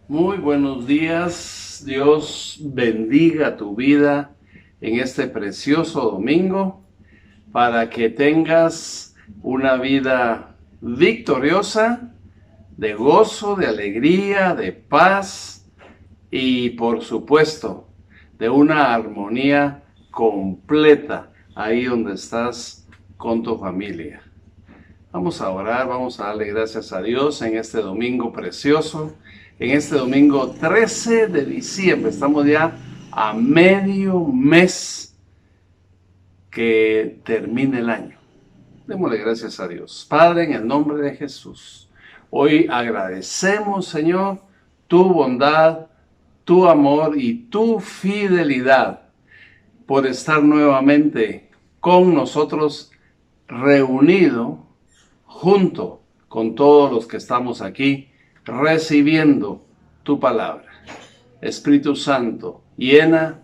Muy buenos días. Dios bendiga tu vida en este precioso domingo para que tengas una vida victoriosa, de gozo, de alegría, de paz y por supuesto de una armonía completa ahí donde estás con tu familia. Vamos a orar, vamos a darle gracias a Dios en este domingo precioso, en este domingo 13 de diciembre. Estamos ya a medio mes que termine el año. Démosle gracias a Dios. Padre, en el nombre de Jesús, hoy agradecemos, Señor, tu bondad, tu amor y tu fidelidad por estar nuevamente con nosotros reunido junto con todos los que estamos aquí recibiendo tu palabra. Espíritu Santo, llena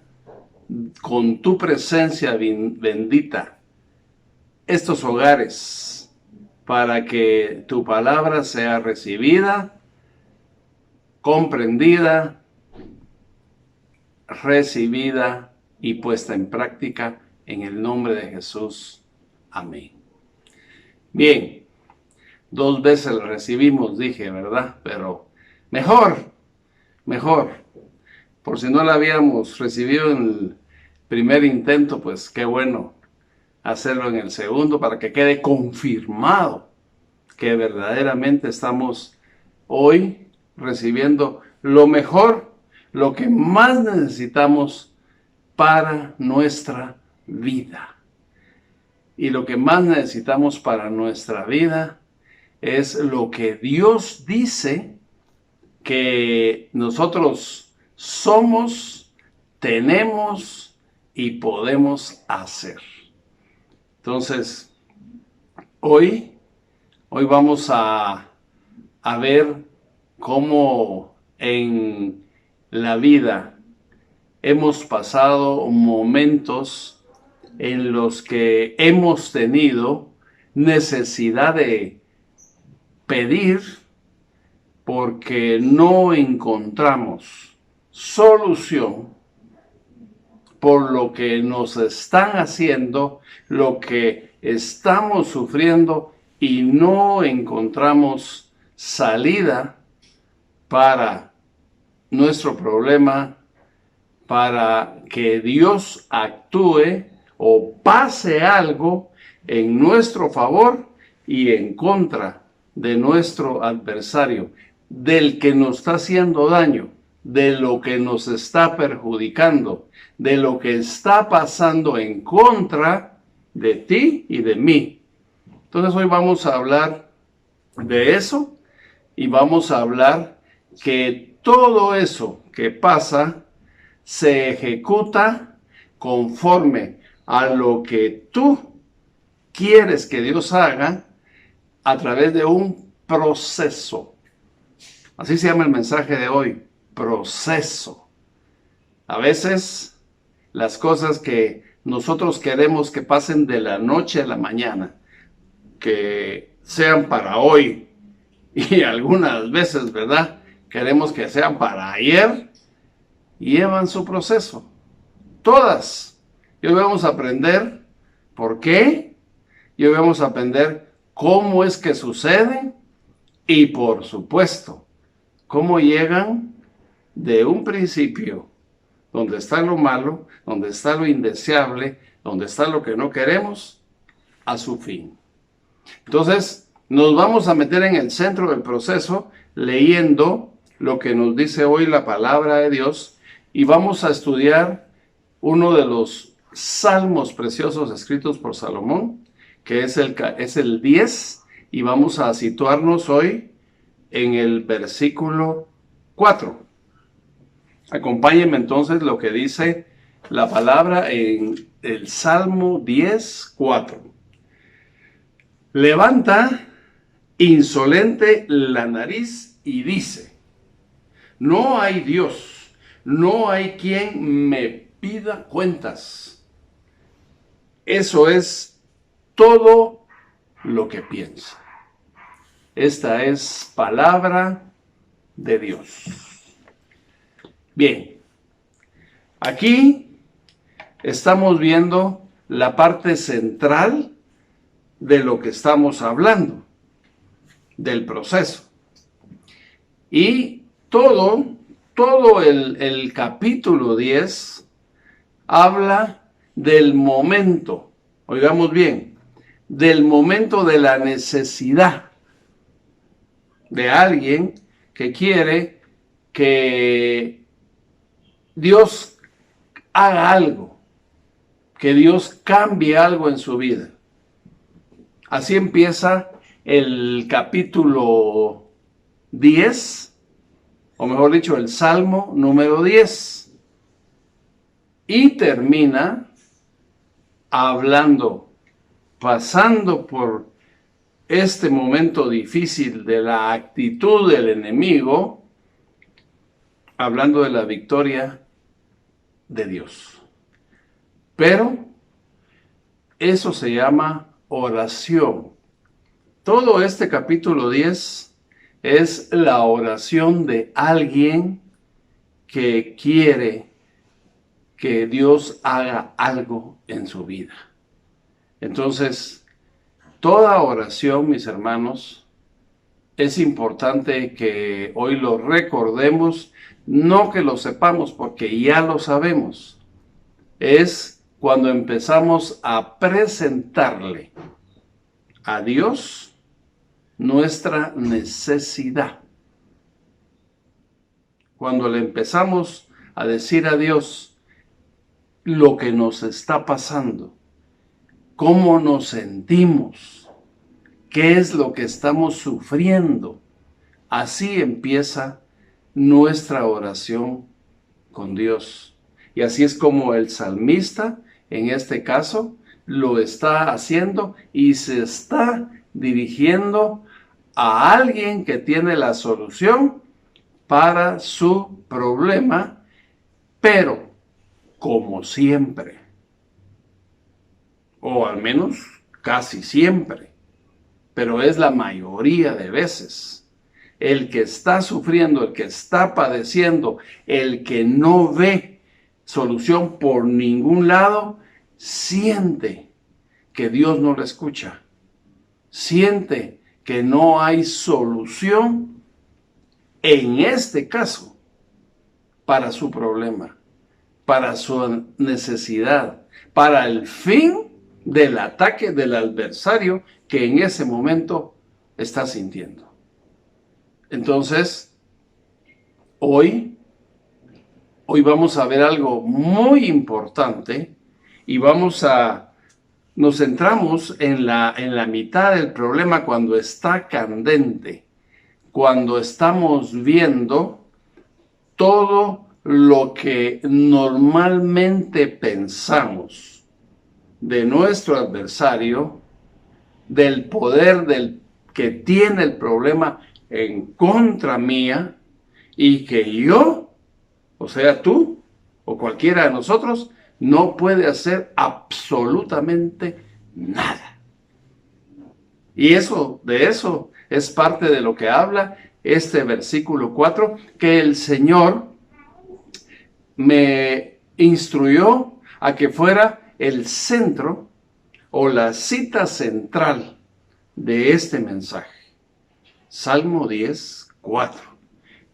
con tu presencia bendita estos hogares para que tu palabra sea recibida, comprendida, recibida y puesta en práctica en el nombre de Jesús. Amén. Bien, 2 veces la recibimos, dije, ¿verdad? Pero mejor. Por si no la habíamos recibido en el primer intento, pues qué bueno hacerlo en el segundo para que quede confirmado que verdaderamente estamos hoy recibiendo lo mejor, lo que más necesitamos para nuestra vida. Y lo que más necesitamos para nuestra vida es lo que Dios dice que nosotros somos, tenemos y podemos hacer. Entonces, hoy vamos a ver cómo en la vida hemos pasado momentos en los que hemos tenido necesidad de pedir porque no encontramos solución por lo que nos están haciendo, lo que estamos sufriendo y no encontramos salida para nuestro problema, para que Dios actúe o pase algo en nuestro favor y en contra de nuestro adversario, del que nos está haciendo daño, de lo que nos está perjudicando, de lo que está pasando en contra de ti y de mí. Entonces hoy vamos a hablar de eso y vamos a hablar que todo eso que pasa se ejecuta conforme a lo que tú quieres que Dios haga a través de un proceso. Así se llama el mensaje de hoy, proceso. A veces las cosas que nosotros queremos que pasen de la noche a la mañana, que sean para hoy, y algunas veces, ¿verdad? Queremos que sean para ayer, llevan su proceso. Todas. Y hoy vamos a aprender por qué, y hoy vamos a aprender cómo es que suceden y, por supuesto, cómo llegan de un principio donde está lo malo, donde está lo indeseable, donde está lo que no queremos, a su fin. Entonces, nos vamos a meter en el centro del proceso leyendo lo que nos dice hoy la palabra de Dios y vamos a estudiar uno de los salmos preciosos escritos por Salomón, que es el 10, y vamos a situarnos hoy en el versículo 4. Acompáñenme entonces lo que dice la palabra en el Salmo 10, 4. Levanta insolente la nariz y dice: no hay Dios, no hay quien me pida cuentas. Eso es todo lo que piensa. Esta es palabra de Dios. Bien, aquí estamos viendo la parte central de lo que estamos hablando, del proceso. Y todo el capítulo 10 habla del momento, oigamos bien, del momento de la necesidad de alguien que quiere que Dios haga algo, que Dios cambie algo en su vida. Así empieza el capítulo 10, o mejor dicho, el Salmo número 10. Y termina hablando, pasando por este momento difícil de la actitud del enemigo, hablando de la victoria de Dios. Pero eso se llama oración. Todo este capítulo 10 es la oración de alguien que quiere que Dios haga algo en su vida. Entonces, toda oración, mis hermanos, es importante que hoy lo recordemos, no que lo sepamos porque ya lo sabemos. Es cuando empezamos a presentarle a Dios nuestra necesidad. Cuando le empezamos a decir a Dios lo que nos está pasando, cómo nos sentimos, qué es lo que estamos sufriendo, así empieza nuestra oración con Dios. Y así es como el salmista, en este caso, lo está haciendo y se está dirigiendo a alguien que tiene la solución para su problema, pero como siempre, o al menos casi siempre, pero es la mayoría de veces, el que está sufriendo, el que está padeciendo, el que no ve solución por ningún lado, siente que Dios no le escucha, siente que no hay solución en este caso para su problema, para su necesidad, para el fin del ataque del adversario que en ese momento está sintiendo. Entonces, hoy vamos a ver algo muy importante y nos centramos en la mitad del problema cuando está candente, cuando estamos viendo todo lo que normalmente pensamos de nuestro adversario, del poder del que tiene el problema en contra mía y que yo, o sea tú o cualquiera de nosotros, no puede hacer absolutamente nada. Y de eso es parte de lo que habla este versículo 4, que el Señor me instruyó a que fuera el centro o la cita central de este mensaje. Salmo 10, 4.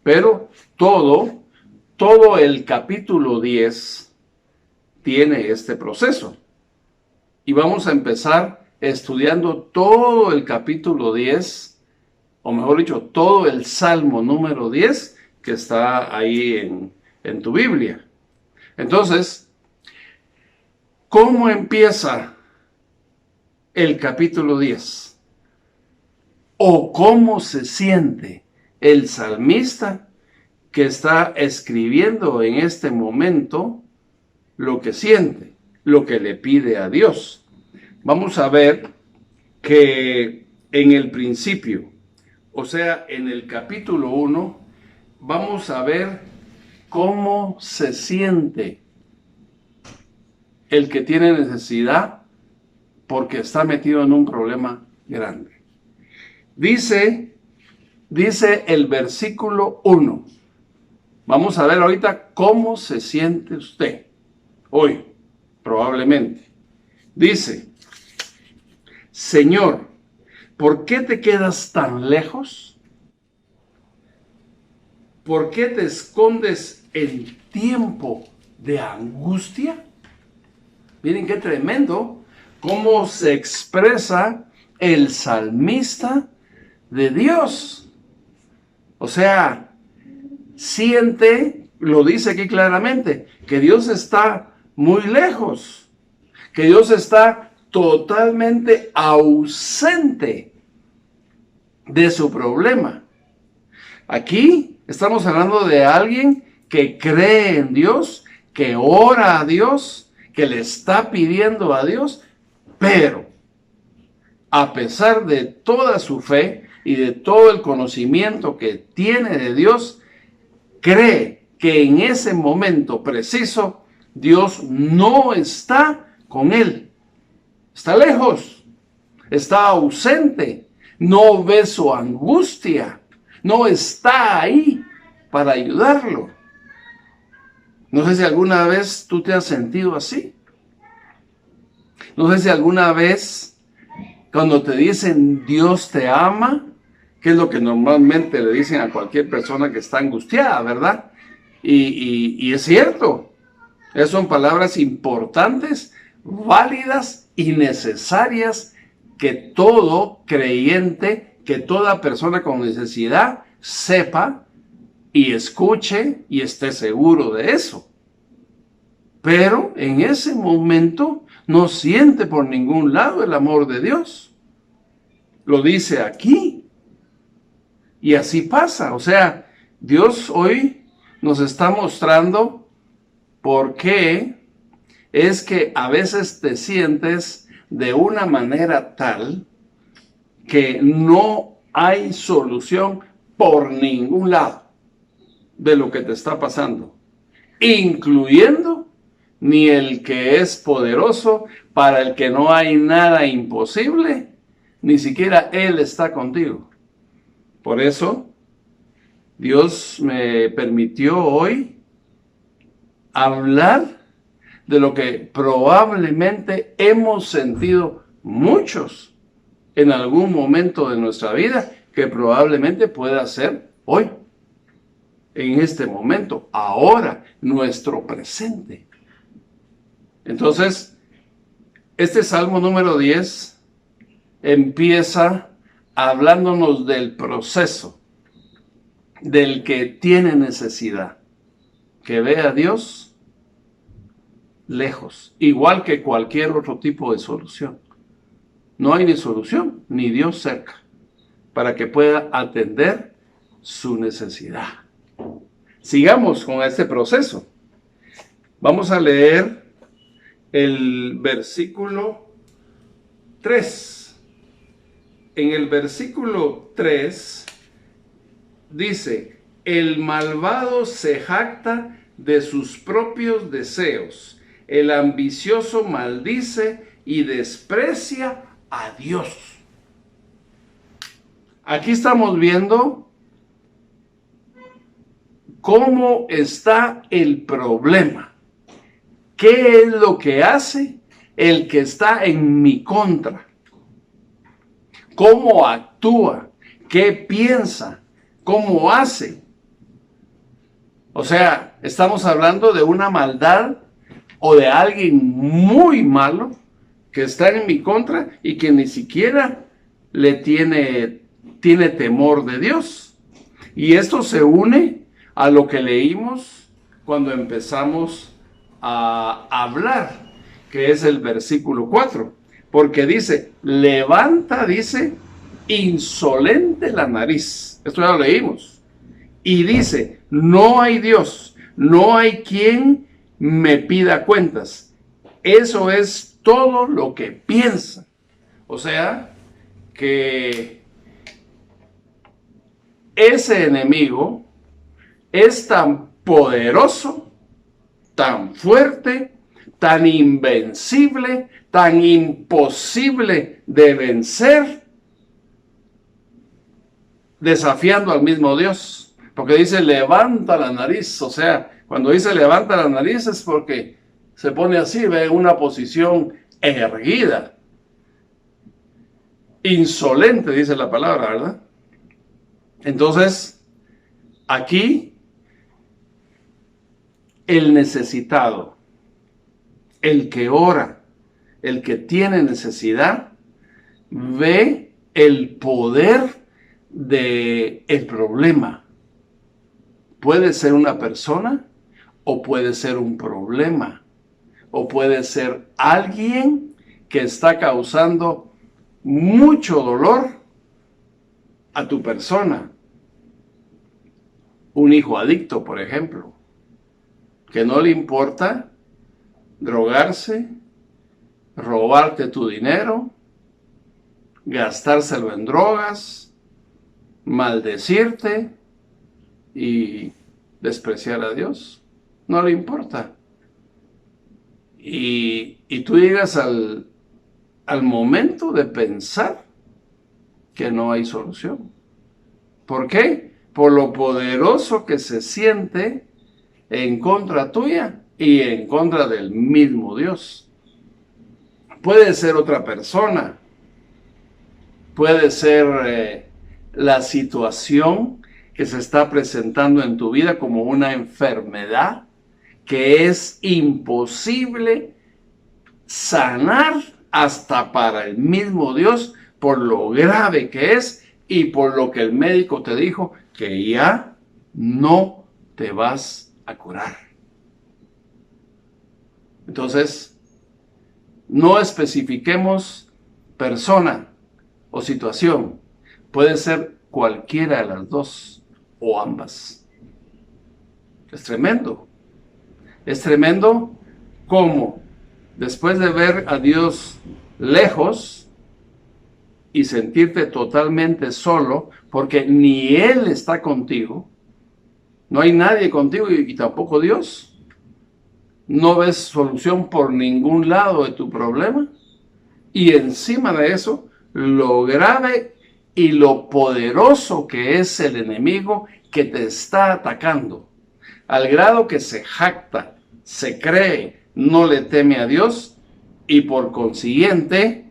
Pero todo el capítulo 10 tiene este proceso. Y vamos a empezar estudiando todo el capítulo 10, o mejor dicho, todo el Salmo número 10 que está ahí en tu Biblia. Entonces, ¿cómo empieza el capítulo 10? ¿O cómo se siente el salmista que está escribiendo en este momento lo que siente, lo que le pide a Dios? Vamos a ver que en el principio, o sea, en el capítulo 1, vamos a ver cómo se siente el que tiene necesidad porque está metido en un problema grande. Dice el versículo 1, Vamos a ver ahorita cómo se siente usted hoy, probablemente. Dice, Señor, ¿por qué te quedas tan lejos? ¿Por qué te escondes en tiempo de angustia? Miren qué tremendo cómo se expresa el salmista de Dios. O sea, siente, lo dice aquí claramente, que Dios está muy lejos, que Dios está totalmente ausente de su problema. Aquí estamos hablando de alguien que cree en Dios, que ora a Dios, que le está pidiendo a Dios, pero a pesar de toda su fe y de todo el conocimiento que tiene de Dios, cree que en ese momento preciso Dios no está con él. Está lejos, está ausente, no ve su angustia, no está ahí para ayudarlo. No sé si alguna vez tú te has sentido así. No sé si alguna vez cuando te dicen Dios te ama, que es lo que normalmente le dicen a cualquier persona que está angustiada, ¿verdad? Y es cierto, esas son palabras importantes, válidas y necesarias que todo creyente, que toda persona con necesidad sepa y escuche y esté seguro de eso. Pero en ese momento no siente por ningún lado el amor de Dios. Lo dice aquí. Y así pasa. O sea, Dios hoy nos está mostrando por qué es que a veces te sientes de una manera tal que no hay solución por ningún lado de lo que te está pasando, incluyendo ni el que es poderoso, para el que no hay nada imposible, ni siquiera Él está contigo. Por eso, Dios me permitió hoy hablar de lo que probablemente hemos sentido muchos en algún momento de nuestra vida, que probablemente pueda ser hoy, en este momento, ahora, nuestro presente. Entonces, este Salmo número 10 empieza hablándonos del proceso del que tiene necesidad, que ve a Dios lejos, igual que cualquier otro tipo de solución. No hay ni solución ni Dios cerca para que pueda atender su necesidad. Sigamos con este proceso. Vamos a leer el versículo 3. En el versículo 3 dice, el malvado se jacta de sus propios deseos, el ambicioso maldice y desprecia a Dios. Aquí estamos viendo cómo está el problema. ¿Qué es lo que hace el que está en mi contra? ¿Cómo actúa? ¿Qué piensa? ¿Cómo hace? O sea, estamos hablando de una maldad o de alguien muy malo que está en mi contra y que ni siquiera le tiene temor de Dios. Y esto se une a lo que leímos cuando empezamos a hablar, que es el versículo 4, porque dice, levanta, dice, insolente la nariz. Esto ya lo leímos. Y dice, no hay Dios, no hay quien me pida cuentas. Eso es todo lo que piensa. O sea, que ese enemigo es tan poderoso, tan fuerte, tan invencible, tan imposible de vencer, desafiando al mismo Dios, Porque dice levanta la nariz, o sea, cuando dice levanta la nariz es porque se pone así, ve en una posición erguida. Insolente, dice la palabra, ¿verdad? Entonces, aquí, el necesitado, el que ora, el que tiene necesidad, ve el poder del problema. Puede ser una persona o puede ser un problema. O puede ser alguien que está causando mucho dolor a tu persona. Un hijo adicto, por ejemplo, que no le importa drogarse, robarte tu dinero, gastárselo en drogas, maldecirte y despreciar a Dios. No le importa. Y tú llegas al momento de pensar que no hay solución. ¿Por qué? Por lo poderoso que se siente en contra tuya y en contra del mismo Dios. Puede ser otra persona, puede ser la situación que se está presentando en tu vida como una enfermedad que es imposible sanar hasta para el mismo Dios por lo grave que es y por lo que el médico te dijo que ya no te vas a curar. Entonces, no especifiquemos persona o situación. Puede ser cualquiera de las dos o ambas. Es tremendo. Es tremendo cómo después de ver a Dios lejos y sentirte totalmente solo, porque ni Él está contigo, no hay nadie contigo y tampoco Dios, no ves solución por ningún lado de tu problema, y encima de eso, lo grave y lo poderoso que es el enemigo que te está atacando, al grado que se jacta, se cree, no le teme a Dios y por consiguiente,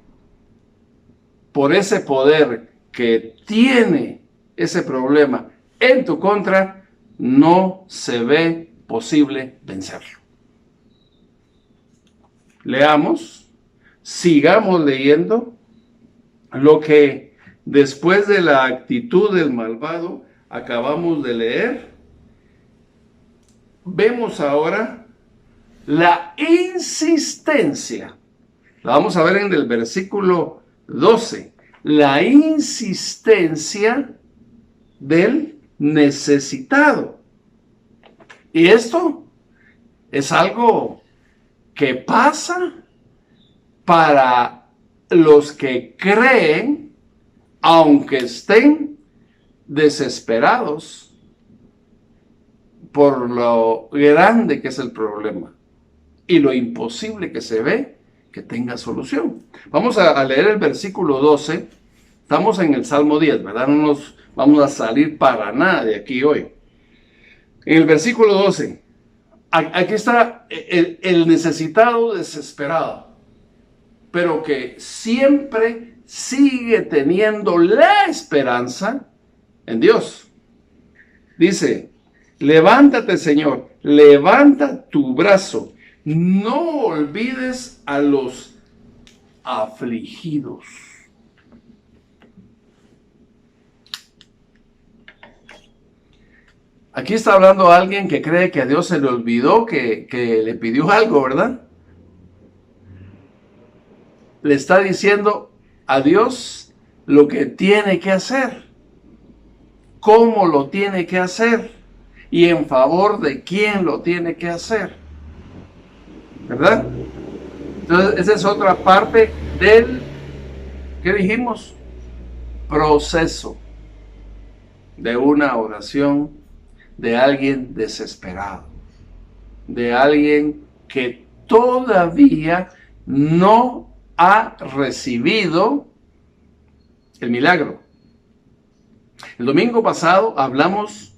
por ese poder que tiene ese problema en tu contra, no se ve posible vencerlo. Leamos, sigamos leyendo lo que después de la actitud del malvado acabamos de leer. Vemos ahora la insistencia. La vamos a ver en el versículo 12. La insistencia del necesitado. Y esto es algo que pasa para los que creen, aunque estén desesperados por lo grande que es el problema y lo imposible que se ve que tenga solución. Vamos a leer el versículo 12. Estamos en el Salmo 10, ¿verdad? No nos vamos a salir para nada de aquí hoy. En el versículo 12, aquí está el necesitado desesperado, pero que siempre sigue teniendo la esperanza en Dios. Dice, levántate, Señor, levanta tu brazo, no olvides a los afligidos. Aquí está hablando alguien que cree que a Dios se le olvidó que le pidió algo, ¿verdad? Le está diciendo a Dios lo que tiene que hacer, cómo lo tiene que hacer y en favor de quién lo tiene que hacer, ¿verdad? Entonces, esa es otra parte del, ¿qué dijimos? Proceso de una oración de alguien desesperado, de alguien que todavía no ha recibido el milagro. El domingo pasado hablamos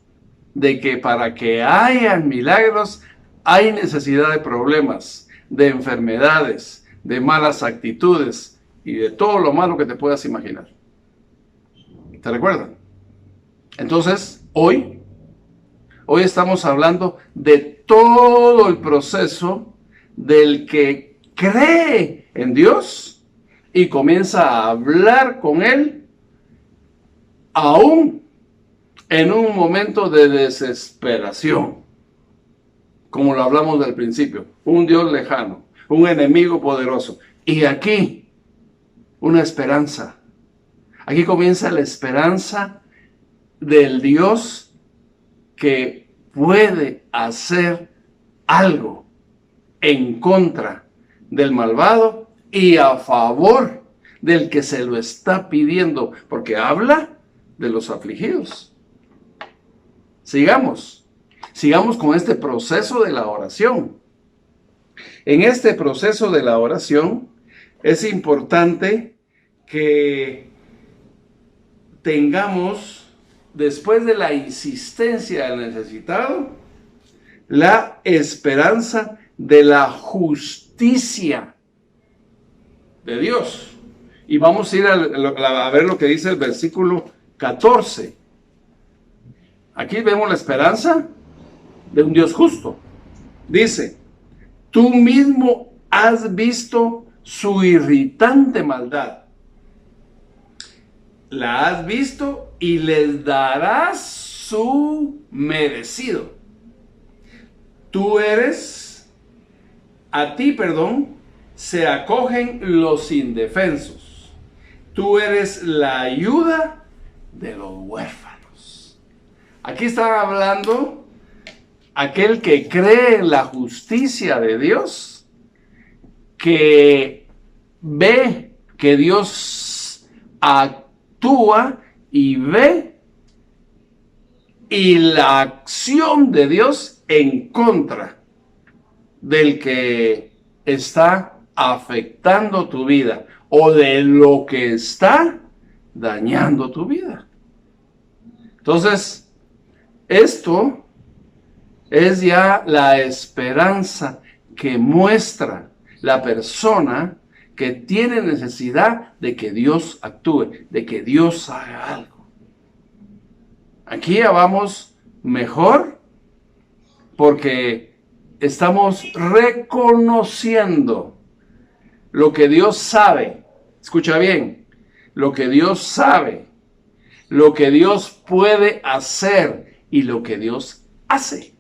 de que para que hayan milagros hay necesidad de problemas, de enfermedades, de malas actitudes y de todo lo malo que te puedas imaginar. ¿Te recuerdan? Entonces, hoy estamos hablando de todo el proceso del que cree en Dios y comienza a hablar con Él, aún en un momento de desesperación, como lo hablamos del principio, un Dios lejano, un enemigo poderoso. Y aquí, una esperanza. Aquí comienza la esperanza del Dios que puede hacer algo en contra del malvado y a favor del que se lo está pidiendo, porque habla de los afligidos. Sigamos con este proceso de la oración. En este proceso de la oración es importante que tengamos, después de la insistencia del necesitado, la esperanza de la justicia de Dios. Y vamos a ir a ver lo que dice el versículo 14. Aquí vemos la esperanza de un Dios justo. Dice: tú mismo has visto su irritante maldad. La has visto y les darás su merecido. A ti, se acogen los indefensos. Tú eres la ayuda de los huérfanos. Aquí está hablando aquel que cree en la justicia de Dios, que ve que Dios actúa y ve y la acción de Dios en contra del que está afectando tu vida o de lo que está dañando tu vida. Entonces, esto es ya la esperanza que muestra la persona que tiene necesidad de que Dios actúe, de que Dios haga algo. Aquí ya vamos mejor porque estamos reconociendo lo que Dios sabe. Escucha bien, lo que Dios sabe, lo que Dios puede hacer y lo que Dios hace.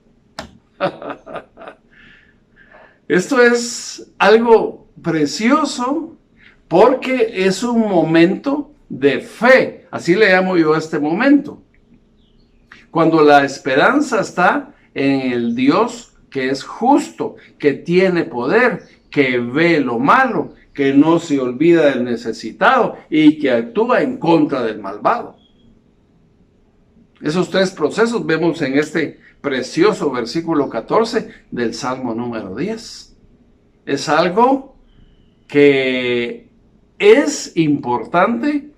Esto es algo precioso porque es un momento de fe. Así le llamo yo a este momento. Cuando la esperanza está en el Dios que es justo, que tiene poder, que ve lo malo, que no se olvida del necesitado y que actúa en contra del malvado. Esos tres procesos vemos en este precioso versículo 14 del Salmo número 10. Es algo que es importante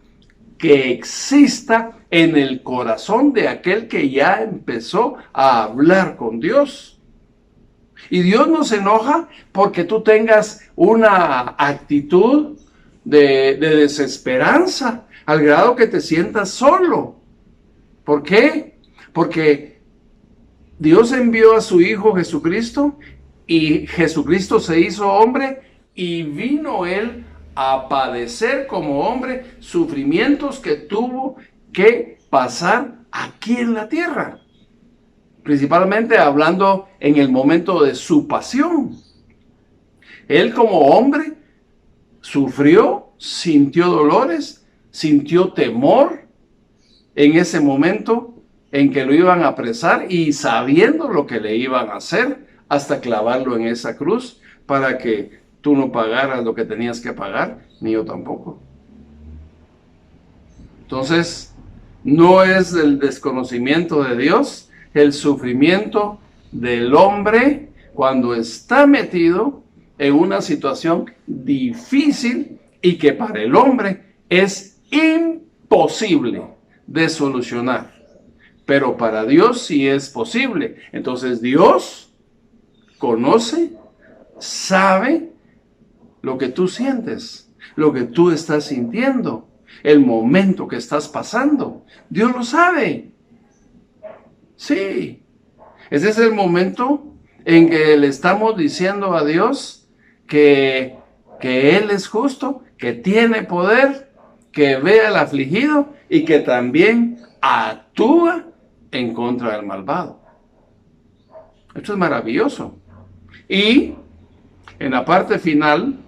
que exista en el corazón de aquel que ya empezó a hablar con Dios. Y Dios no se enoja porque tú tengas una actitud de desesperanza al grado que te sientas solo. ¿Por qué? Porque Dios envió a su Hijo Jesucristo y Jesucristo se hizo hombre y vino Él a padecer como hombre sufrimientos que tuvo que pasar aquí en la tierra. Principalmente hablando en el momento de su pasión. Él como hombre sufrió, sintió dolores, sintió temor en ese momento en que lo iban a apresar y sabiendo lo que le iban a hacer hasta clavarlo en esa cruz para que tú no pagaras lo que tenías que pagar, ni yo tampoco. Entonces, no es el desconocimiento de Dios, el sufrimiento del hombre cuando está metido en una situación difícil y que para el hombre es imposible de solucionar. pero para Dios sí es posible. Entonces Dios conoce, sabe lo que tú sientes, lo que tú estás sintiendo, el momento que estás pasando. Dios lo sabe. Sí. Ese es el momento en que le estamos diciendo a Dios que Él es justo, que tiene poder, que ve al afligido y que también actúa en contra del malvado. Esto es maravilloso. Y en la parte final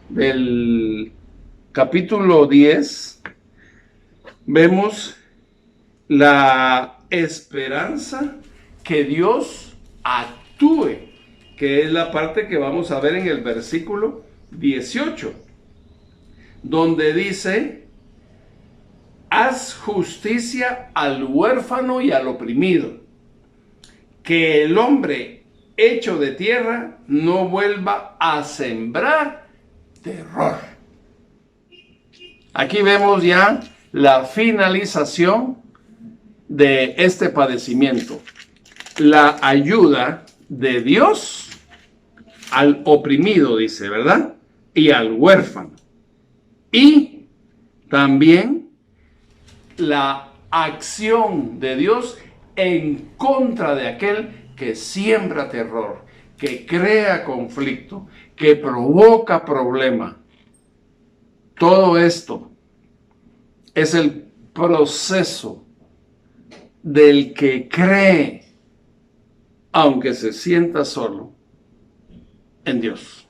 del capítulo 10 vemos la esperanza que Dios actúe, que es la parte que vamos a ver en el versículo 18, donde dice: haz justicia al huérfano y al oprimido, que el hombre hecho de tierra no vuelva a sembrar terror. Aquí vemos ya la finalización de este padecimiento, la ayuda de Dios al oprimido, dice, ¿verdad? Y al huérfano. Y también la acción de Dios en contra de aquel que siembra terror, que crea conflicto, que provoca problema. Todo esto es el proceso del que cree, aunque se sienta solo, en Dios.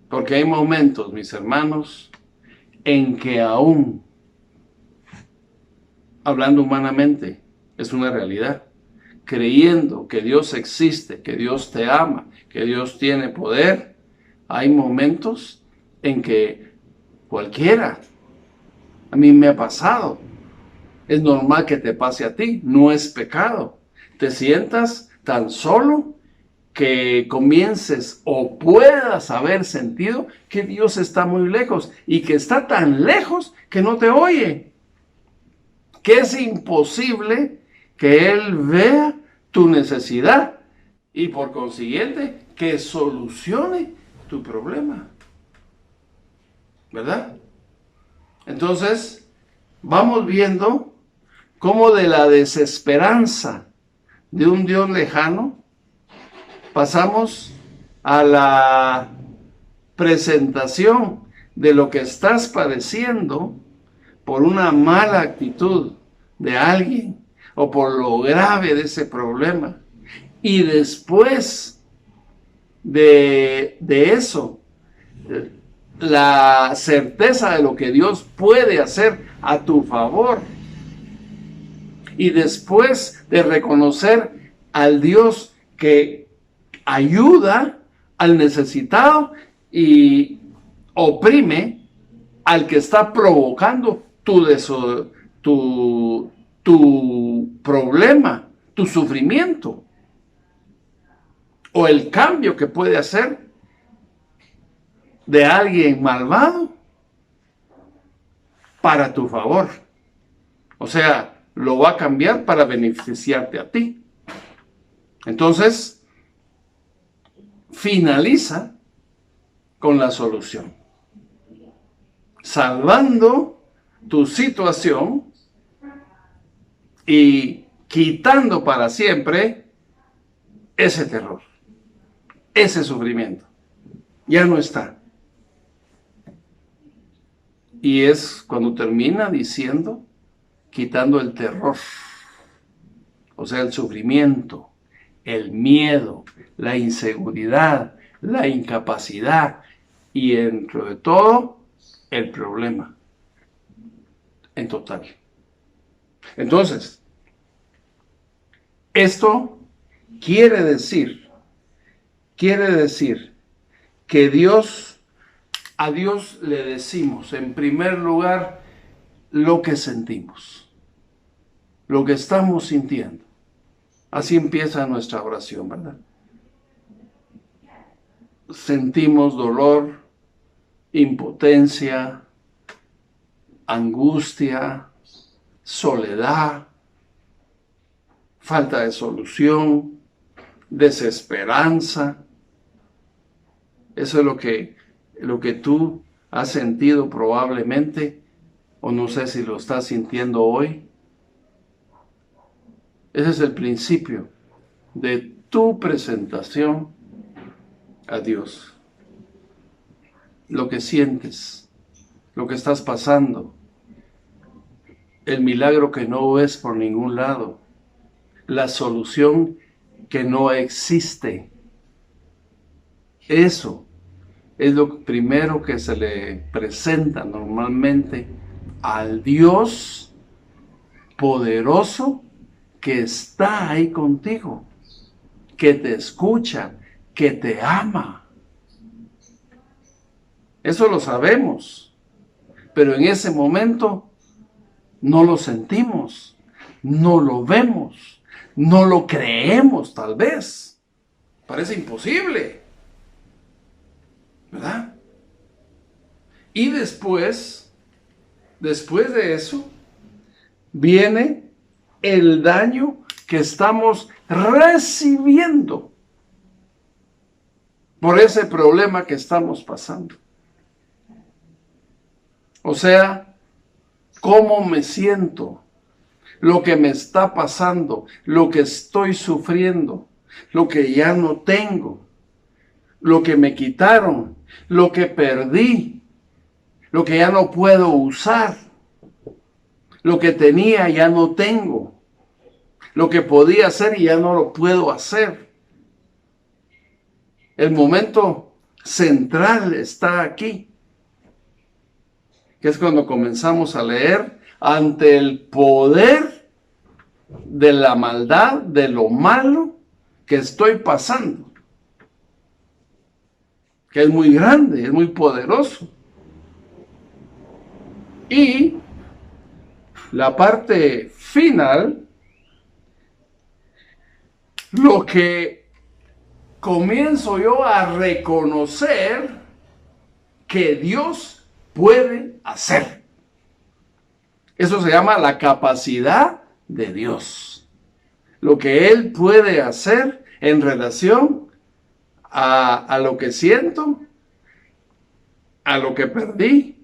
Porque hay momentos, mis hermanos, en que aún, hablando humanamente, es una realidad. Creyendo que Dios existe, que Dios te ama, que Dios tiene poder, hay momentos en que cualquiera, a mí me ha pasado, es normal que te pase a ti, no es pecado. Te sientas tan solo que comiences o puedas haber sentido que Dios está muy lejos y que está tan lejos que no te oye, que es imposible que Él vea tu necesidad y por consiguiente que solucione tu problema, ¿verdad? Entonces vamos viendo cómo de la desesperanza de un Dios lejano pasamos a la presentación de lo que estás padeciendo por una mala actitud de alguien o por lo grave de ese problema. Y después de eso, la certeza de lo que Dios puede hacer a tu favor. Y después de reconocer al Dios que ayuda al necesitado y oprime al que está provocando tu problema, tu sufrimiento, o el cambio que puede hacer de alguien malvado para tu favor. O sea, lo va a cambiar para beneficiarte a ti. Entonces, finaliza con la solución, salvando tu situación y quitando para siempre ese terror, ese sufrimiento. Ya no está. Y es cuando termina diciendo, quitando el terror, o sea, el sufrimiento, el miedo, la inseguridad, la incapacidad y dentro de todo, el problema en total. Entonces, esto quiere decir que a Dios le decimos en primer lugar lo que sentimos, lo que estamos sintiendo. Así empieza nuestra oración, ¿verdad? Sentimos dolor, impotencia, angustia, soledad, falta de solución, desesperanza. Eso es lo que tú has sentido probablemente, o no sé si lo estás sintiendo hoy. Ese es el principio de tu presentación a Dios. Lo que sientes, lo que estás pasando, el milagro que no ves por ningún lado, la solución que no existe. Eso es lo primero que se le presenta normalmente al Dios poderoso que está ahí contigo, que te escucha, que te ama. Eso lo sabemos, pero en ese momento no lo sentimos, no lo vemos, no lo creemos tal vez. Parece imposible, ¿verdad? Y después de eso, viene el daño que estamos recibiendo por ese problema que estamos pasando. O sea, cómo me siento, lo que me está pasando, lo que estoy sufriendo, lo que ya no tengo, lo que me quitaron, lo que perdí, lo que ya no puedo usar, lo que tenía ya no tengo, lo que podía hacer y ya no lo puedo hacer. El momento central está aquí, que es cuando comenzamos a leer ante el poder de la maldad, de lo malo que estoy pasando, que es muy grande, es muy poderoso. Y la parte final, lo que comienzo yo a reconocer que Dios puede hacer. Eso se llama la capacidad de Dios. Lo que Él puede hacer en relación a lo que siento, a lo que perdí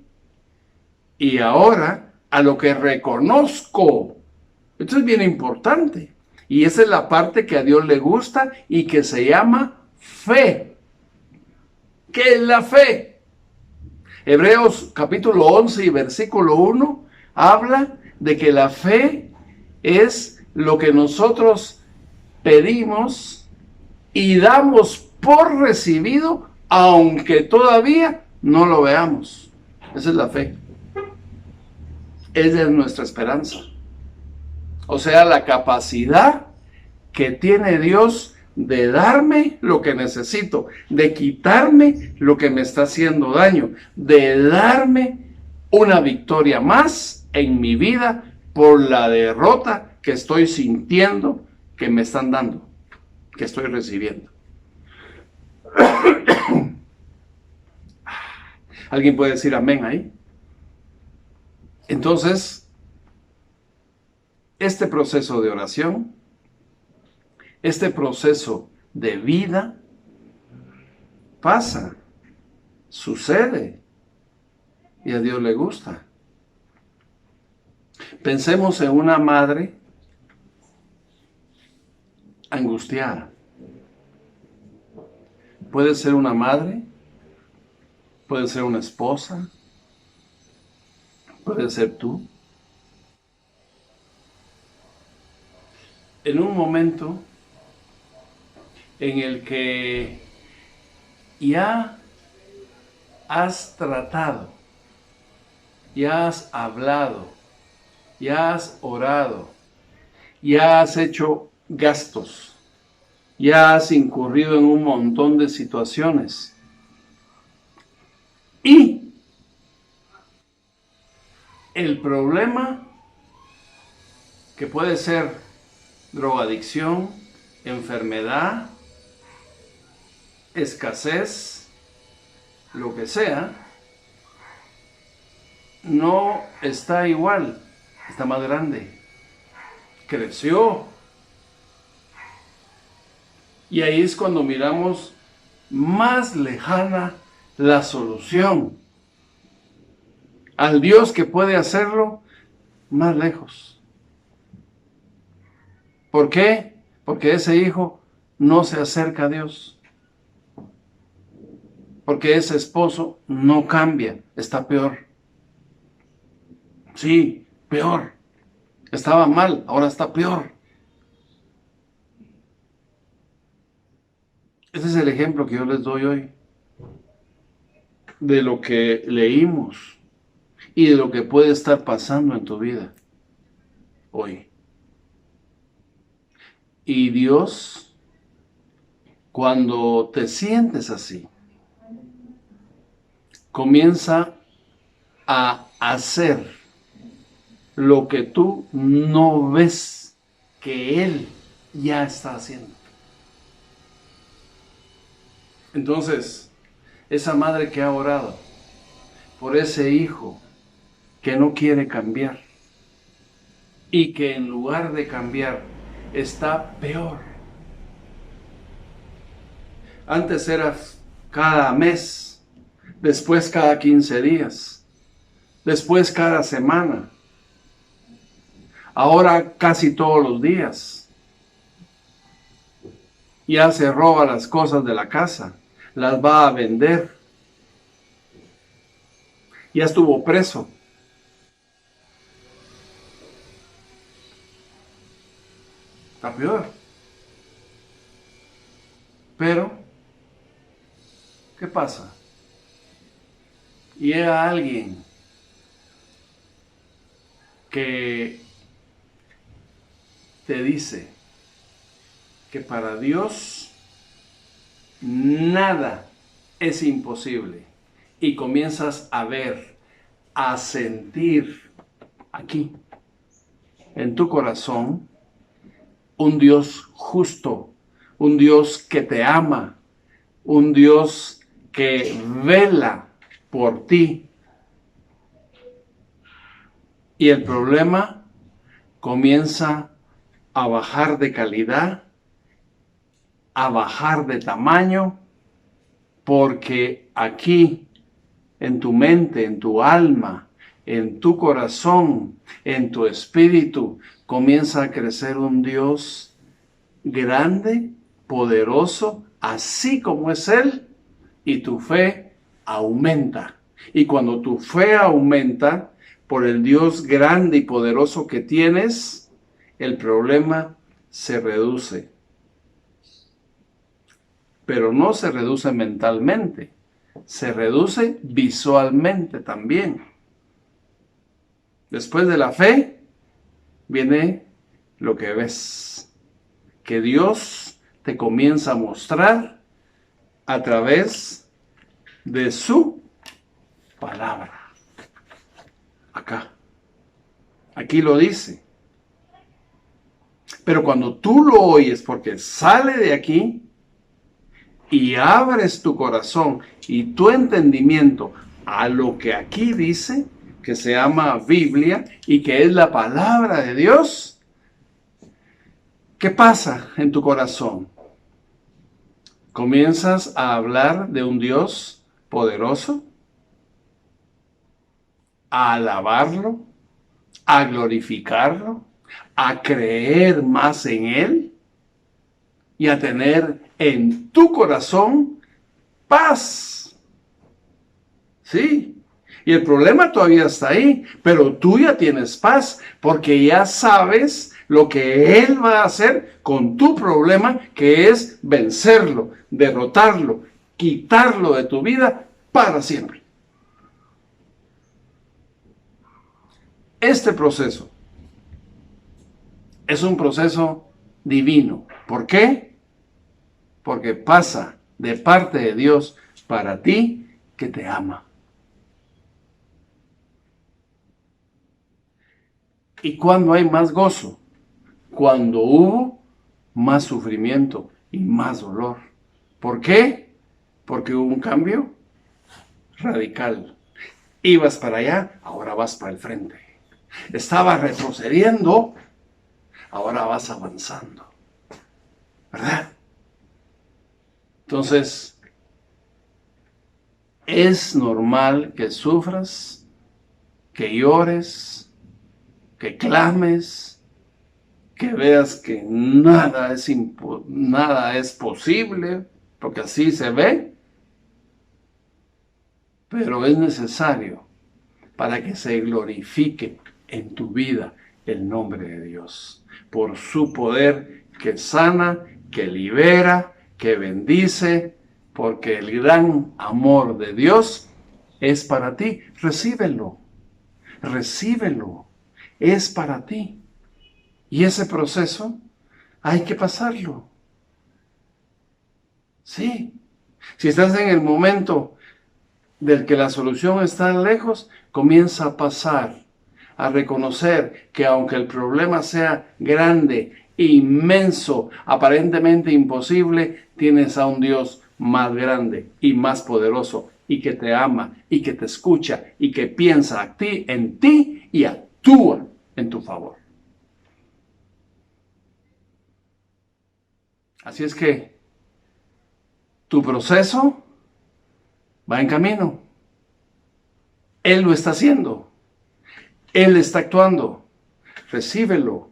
y ahora a lo que reconozco. Esto es bien importante. Y esa es la parte que a Dios le gusta y que se llama fe. ¿Qué es la fe? Hebreos capítulo 11 y versículo 1 habla de que la fe es lo que nosotros pedimos y damos por recibido, aunque todavía no lo veamos. Esa es la fe. Esa es nuestra esperanza. O sea, la capacidad que tiene Dios de darme lo que necesito, de quitarme lo que me está haciendo daño, de darme una victoria más en mi vida por la derrota que estoy sintiendo que me están dando, que estoy recibiendo. ¿Alguien puede decir amén ahí? Entonces, este proceso de oración, este proceso de vida, pasa, sucede, y a Dios le gusta. Pensemos en una madre angustiada. Puede ser una madre, puede ser una esposa, puede ser tú. En un momento en el que ya has tratado, ya has hablado, ya has orado, ya has hecho gastos, ya has incurrido en un montón de situaciones y el problema, que puede ser drogadicción, enfermedad, escasez, lo que sea, no está igual, está más grande, creció, Y ahí es cuando miramos más lejana la solución. Al Dios que puede hacerlo más lejos. ¿Por qué? Porque ese hijo no se acerca a Dios. Porque ese esposo no cambia, está peor. Sí, peor. Estaba mal, ahora está peor. Ese es el ejemplo que yo les doy hoy de lo que leímos y de lo que puede estar pasando en tu vida hoy. Y Dios, cuando te sientes así, comienza a hacer lo que tú no ves que Él ya está haciendo. Entonces, esa madre que ha orado por ese hijo que no quiere cambiar y que en lugar de cambiar está peor. Antes era cada mes, después cada 15 días, después cada semana, ahora casi todos los días. Ya se roba las cosas de la casa, las va a vender. Ya estuvo preso. Está peor. Pero, ¿qué pasa? Llega alguien que te dice que para Dios nada es imposible y comienzas a ver, a sentir aquí, en tu corazón, un Dios justo, un Dios que te ama, un Dios que vela por ti. Y el problema comienza a bajar de calidad, a bajar de tamaño, porque aquí, en tu mente, en tu alma, en tu corazón, en tu espíritu, comienza a crecer un Dios grande, poderoso, así como es Él, y tu fe aumenta. Y cuando tu fe aumenta por el Dios grande y poderoso que tienes, el problema se reduce. Pero no se reduce mentalmente, se reduce visualmente también. Después de la fe viene lo que ves, que Dios te comienza a mostrar a través de su palabra. Acá, aquí lo dice. Pero cuando tú lo oyes, porque sale de aquí, y abres tu corazón y tu entendimiento a lo que aquí dice, que se llama Biblia y que es la palabra de Dios, ¿qué pasa en tu corazón? Comienzas a hablar de un Dios poderoso, a alabarlo, a glorificarlo, a creer más en Él y a tener en tu corazón paz. Sí. Y el problema todavía está ahí, pero tú ya tienes paz porque ya sabes lo que Él va a hacer con tu problema, que es vencerlo, derrotarlo, quitarlo de tu vida para siempre. Este proceso es un proceso divino. ¿Por qué? Porque pasa de parte de Dios para ti que te ama. ¿Y cuándo hay más gozo? Cuando hubo más sufrimiento y más dolor. ¿Por qué? Porque hubo un cambio radical. Ibas para allá, ahora vas para el frente. Estabas retrocediendo, ahora vas avanzando. ¿Verdad? Entonces, es normal que sufras, que llores, que clames, que veas que nada es posible, porque así se ve, pero es necesario para que se glorifique en tu vida el nombre de Dios, por su poder que sana, que libera, que bendice, porque el gran amor de Dios es para ti. Recíbelo, recíbelo, es para ti. Y ese proceso hay que pasarlo. Sí, si estás en el momento del que la solución está lejos, comienza a pasar, a reconocer que aunque el problema sea grande, inmenso, aparentemente imposible, tienes a un Dios más grande y más poderoso y que te ama y que te escucha y que piensa en ti y actúa en tu favor. Así es que tu proceso va en camino. Él lo está haciendo. Él está actuando. Recíbelo.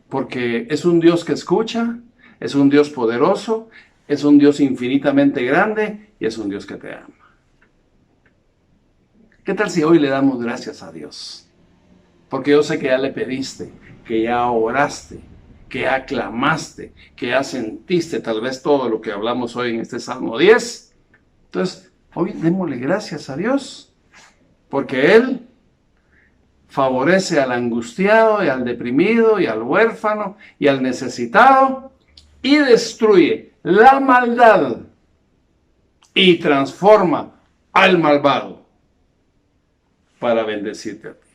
Porque es un Dios que escucha, es un Dios poderoso, es un Dios infinitamente grande y es un Dios que te ama. ¿Qué tal si hoy le damos gracias a Dios? Porque yo sé que ya le pediste, que ya oraste, que ya clamaste, que ya sentiste tal vez todo lo que hablamos hoy en este Salmo 10. Entonces, hoy démosle gracias a Dios, porque Él favorece al angustiado y al deprimido y al huérfano y al necesitado y destruye la maldad y transforma al malvado para bendecirte a ti.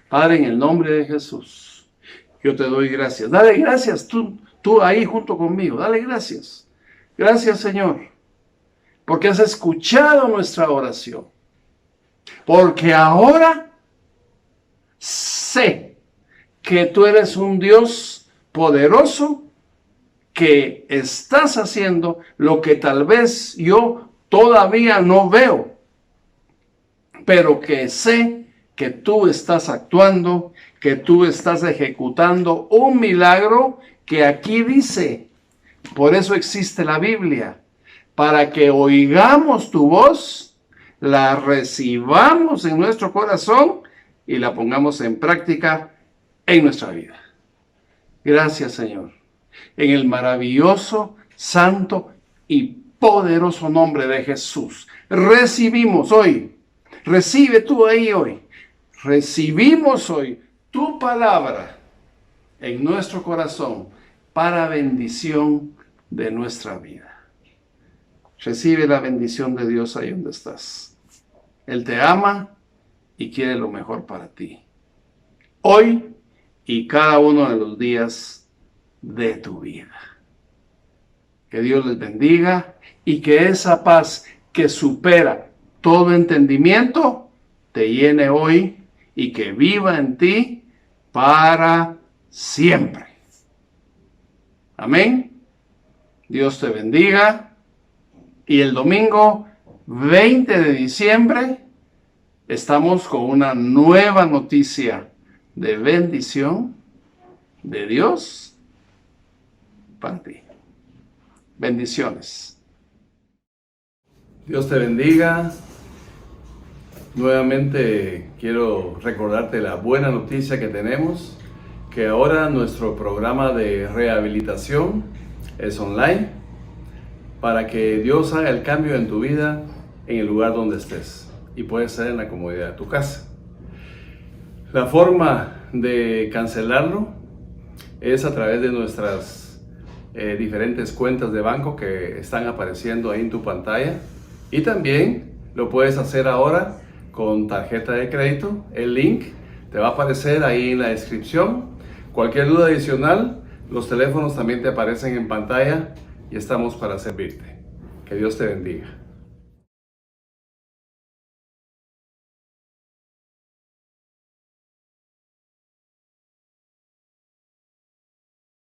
Padre, en el nombre de Jesús, yo te doy gracias. Dale gracias tú ahí junto conmigo. Dale gracias. Gracias, Señor, porque has escuchado nuestra oración. Porque ahora sé que tú eres un Dios poderoso, que estás haciendo lo que tal vez yo todavía no veo, pero que sé que tú estás actuando, que tú estás ejecutando un milagro que aquí dice. Por eso existe la Biblia, para que oigamos tu voz, la recibamos en nuestro corazón y la pongamos en práctica en nuestra vida. Gracias, Señor. En el maravilloso, santo y poderoso nombre de Jesús, recibimos hoy, recibe tú ahí hoy, recibimos hoy tu palabra en nuestro corazón para bendición de nuestra vida. Recibe la bendición de Dios ahí donde estás. Él te ama y quiere lo mejor para ti, hoy y cada uno de los días de tu vida. Que Dios les bendiga y que esa paz que supera todo entendimiento te llene hoy y que viva en ti para siempre. Amén. Dios te bendiga. Y el domingo 20 de diciembre estamos con una nueva noticia de bendición de Dios para ti. Bendiciones. Dios te bendiga. Nuevamente quiero recordarte la buena noticia que tenemos, que ahora nuestro programa de rehabilitación es online, para que Dios haga el cambio en tu vida en el lugar donde estés y puedes ser en la comodidad de tu casa. La forma de cancelarlo es a través de nuestras diferentes cuentas de banco que están apareciendo ahí en tu pantalla, y también lo puedes hacer ahora con tarjeta de crédito. El link te va a aparecer ahí en la descripción. Cualquier duda adicional, los teléfonos también te aparecen en pantalla y estamos para servirte. Que Dios te bendiga.